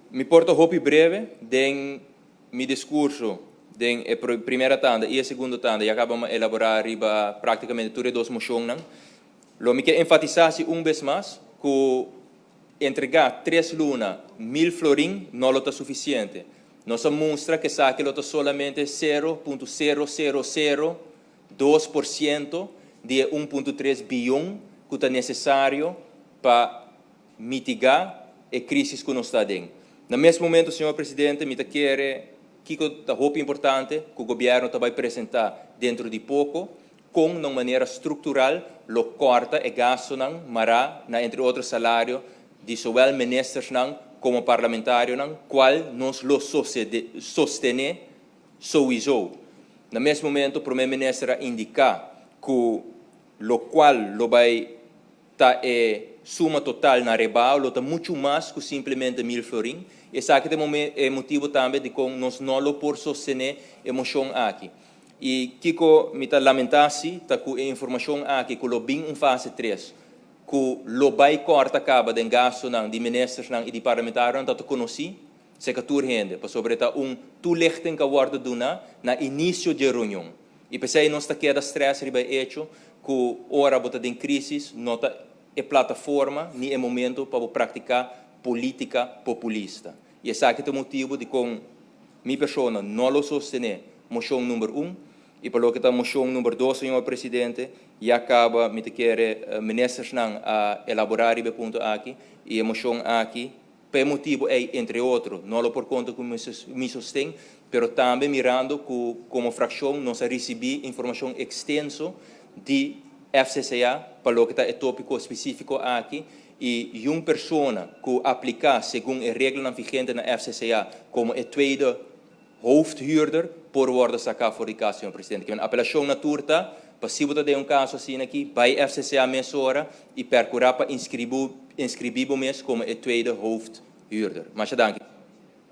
Mi porto hopi breve den mi discurso den a primeira tanda e a segunda tanda e acabamos de elaborar riba praticamente todas as moções. Lo me quer enfatizar vez mais que entregar 3 lunas 1000 florin não é suficiente. Nós mostra que sabe que é solamente 0,0002% de 1,3 bilhão que é necessário para mitigar a crise que nós estamos em. No mesmo momento, senhor presidente, me quer que é muito importante que o governo vai apresentar dentro de pouco, com uma maneira estrutural, o corta e gasto mará, entre outros salários, de sovel ministros como parlamentários, qual nós lo sostener sowieso. No mesmo momento, o primeiro-ministro indica que o qual lo vai estar suma total na rebao, lo está muito mais que simplesmente 1000 florin. Esse aqui é motivo também de que nós não lo por sostener a moção aqui. E Kiko me está lamentando com a informação aqui que lo bem fase 3, que lo vai corta acaba de gasto de ministros e de parlamentares, não conheci, se que tu rende, para sobre toelichting que wordt doen na início de reunião. E pensei nós está queda stress riba hecho que ora bota de crise, nota é plataforma nem é momento para praticar política populista. E esse aqui é o motivo de que minha pessoa não lo sostener moção número 1 e para o que está moção número 2, senhor presidente, e acaba me querer ministros a elaborar o ponto aqui e a moção aqui, por motivo é entre outros, não lo por conta que me sustém, mas também mirando que como fração nós recebi informação extensa de FCCA para o que está é tópico específico aqui e uma pessoa que aplicar segundo a regra vigente na FCCA como a tweede hoofdhuurder por worden sacar fora de casa, senhor presidente. Que a apelação na turta, passivo de caso assim aqui, vai FCCA mesora e percurar para inscrever como a tweede hoofdhuurder. Mas dank.